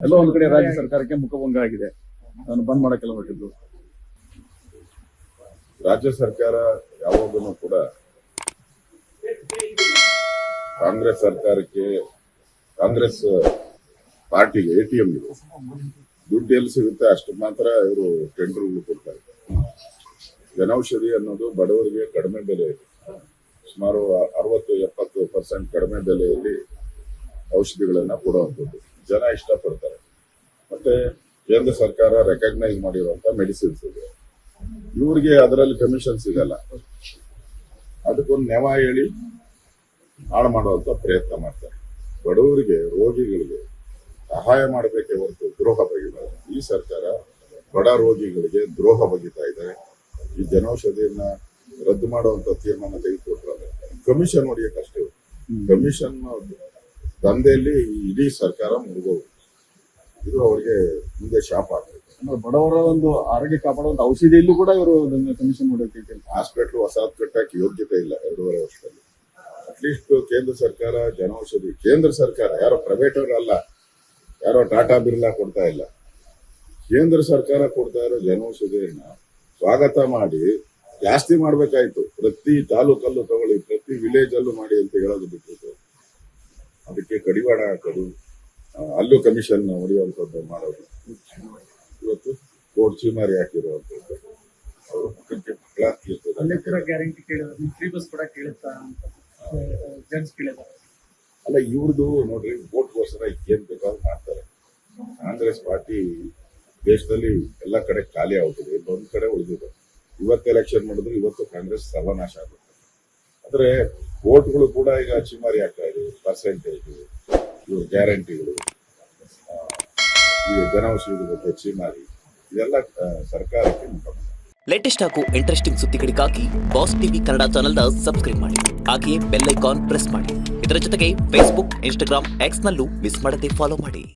ಎಲ್ಲೋ ಒಂದ್ ಕಡೆ ರಾಜ್ಯ ಸರ್ಕಾರಕ್ಕೆ ಮುಖಭಂಗ ಆಗಿದೆ, ಅದನ್ನು ಬಂದ್ ಮಾಡಕ್ಕೆಲ್ಲ ಹೊರಟಿದ್ರು. ರಾಜ್ಯ ಸರ್ಕಾರ ಯಾವಾಗಲೂ ಕೂಡ ಕಾಂಗ್ರೆಸ್ ಸರ್ಕಾರಕ್ಕೆ, ಕಾಂಗ್ರೆಸ್ ಪಾರ್ಟಿಗೆ ATM ಇದೆ, ದುಡ್ಡು ಎಲ್ಲಿ ಸಿಗುತ್ತೆ ಅಷ್ಟು ಮಾತ್ರ ಇವರು ಟೆಂಡರ್ಗಳು ಕೊಡ್ತಾರೆ. ಜನೌಷಧಿ ಅನ್ನೋದು ಬಡವರಿಗೆ ಕಡಿಮೆ ಬೆಲೆ ಇದೆ, ಸುಮಾರು 60-70% ಕಡಿಮೆ ಬೆಲೆಯಲ್ಲಿ ಔಷಧಿಗಳನ್ನ ಕೊಡುವಂಥದ್ದು ಜನ ಇಷ್ಟಪಡ್ತಾರೆ. ಮತ್ತೆ ಕೇಂದ್ರ ಸರ್ಕಾರ ರೆಕಗ್ನೈಸ್ ಮಾಡಿರುವಂತ ಮೆಡಿಸಿನ್ಸ್ ಇದೆ, ಇವ್ರಿಗೆ ಅದರಲ್ಲಿ ಕಮಿಷನ್ ಸಿಗಲ್ಲ. ಅದಕ್ಕೊಂದು ನೆವ ಹೇಳಿ ಹಾಳು ಮಾಡುವಂತ ಪ್ರಯತ್ನ ಮಾಡ್ತಾರೆ. ಬಡವರಿಗೆ, ರೋಗಿಗಳಿಗೆ ಸಹಾಯ ಮಾಡಬೇಕೆ ಹೊರತು ದ್ರೋಹ ಬಗೆತಾರೆ. ಈ ಸರ್ಕಾರ ಬಡ ರೋಗಿಗಳಿಗೆ ದ್ರೋಹ ಬಗೆತಾ ಇದೆ. ಈ ಜನೌಷಧಿಯನ್ನ ರದ್ದು ಮಾಡುವಂತ ತೀರ್ಮಾನ ತೆಗೆದುಕೊಟ್ರಲ್ಲ, ಕಮಿಷನ್ ಹೊಡೆಯಕ್ಕಷ್ಟೇ. ಕಮಿಷನ್ ದಂಧೆಯಲ್ಲಿ ಇಡೀ ಸರ್ಕಾರ ಮುಳುಗೋದು. ಇದು ಅವರಿಗೆ ಮುಂದೆ ಶಾಪ ಆಗ್ತದೆ. ಬಡವರ ಒಂದು ಆರೋಗ್ಯ ಕಾಪಾಡುವಂತ ಔಷಧಿಯಲ್ಲೂ ಕೂಡ ಇವರು ಕಮಿಷನ್ ಮಾಡೋಕೆ ಹಾಸ್ಪಿಟಲ್ ಹೊಸದು ಕಟ್ಟಕ್ಕೆ ಯೋಗ್ಯತೆ ಇಲ್ಲ 2.5 ವರ್ಷದಲ್ಲಿ. ಅಟ್ಲೀಸ್ಟ್ ಕೇಂದ್ರ ಸರ್ಕಾರ ಜನೌಷಧಿ, ಕೇಂದ್ರ ಸರ್ಕಾರ ಯಾರೋ ಪ್ರೈವೇಟ್ ಅವರು ಅಲ್ಲ, ಯಾರೋ ಟಾಟಾ ಬಿರ್ಲಾ ಕೊಡ್ತಾ ಇಲ್ಲ, ಕೇಂದ್ರ ಸರ್ಕಾರ ಕೊಡ್ತಾ ಇರೋ ಜನೌಷಧಿಯನ್ನ ಸ್ವಾಗತ ಮಾಡಿ ಜಾಸ್ತಿ ಮಾಡ್ಬೇಕಾಯ್ತು. ಪ್ರತಿ ತಾಲೂಕಲ್ಲೂ ತಗೊಳ್ಳಿ, ಪ್ರತಿ ವಿಲೇಜ್ ಅಲ್ಲೂ ಮಾಡಿ ಅಂತ ಹೇಳೋದು ಬಿಟ್ಟಿತ್ತು. ಅದಕ್ಕೆ ಕಡಿವಾಣ ಹಾಕೋದು, ಅಲ್ಲೂ ಕಮಿಷನ್ ಹೊಡೆಯುವಂಥದ್ದು ಮಾಡೋದು. ಇವತ್ತು ಕೋರ್ಟ್ ಚೀಮಾರಿ ಹಾಕಿರುವಂಥದ್ದು ಅವರು ಮುಖಕ್ಕೆ ಅಲ್ಲಿರ ಗ್ಯಾರಂಟಿ ಕೇಳಿದ್ರು, ಫ್ರೀ ಬಸ್ ಕೂಡ ಕೇಳುತ್ತಾ ಅಂತ ಜಡ್ಜ್ ಕೇಳಿದ್ದಾರೆ. ಅಲ್ಲ, ಇವ್ರದ್ದು ನೋಡ್ರಿ, ವೋಟ್ಗೋಸ್ಕರ ಏನ್ ಬೇಕಾದ್ರೂ ಮಾಡ್ತಾರೆ. ಕಾಂಗ್ರೆಸ್ ಪಾರ್ಟಿ ದೇಶದಲ್ಲಿ ಎಲ್ಲ ಕಡೆ ಖಾಲಿ ಆಗ್ತದೆ, ಒಂದ್ ಕಡೆ ಉಳಿದಿದೆ. ಇವತ್ತು ಎಲೆಕ್ಷನ್ ಮಾಡಿದ್ರು ಇವತ್ತು ಕಾಂಗ್ರೆಸ್ ಸರ್ವನಾಶ ಆಗುತ್ತೆ. ಆದ್ರೆ ವೋಟ್ಗಳು ಕೂಡ ಈಗ ಚಿಮಾರಿ ಆಗ್ತಾ ಇದೆ. ಪರ್ಸೆಂಟೇಜ್, ಇವ್ರ ಗ್ಯಾರಂಟಿಗಳು, ಈ ಜನೌಷಧಿ ಬಗ್ಗೆ ಚಿಮಾರಿ, ಇದೆಲ್ಲ ಸರ್ಕಾರಕ್ಕೆ ಮುಖಂಡ. ಲೇಟೆಸ್ಟ್ ಹಾಗೂ ಇಂಟ್ರೆಸ್ಟಿಂಗ್ ಸುದ್ದಿಗಳಿಗಾಗಿ ಬಾಸ್ ಟಿವಿ ಕನ್ನಡ ಚಾನೆಲ್ನ ಸಬ್ಸ್ಕ್ರೈಬ್ ಮಾಡಿ. ಹಾಗೆಯೇ ಬೆಲ್ ಐಕಾನ್ ಪ್ರೆಸ್ ಮಾಡಿ. ಇದರ ಜೊತೆಗೆ ಫೇಸ್ಬುಕ್, ಇನ್ಸ್ಟಾಗ್ರಾಮ್, ಎಕ್ಸ್ ನಲ್ಲೂ ಮಿಸ್ ಮಾಡದೆ ಫಾಲೋ ಮಾಡಿ.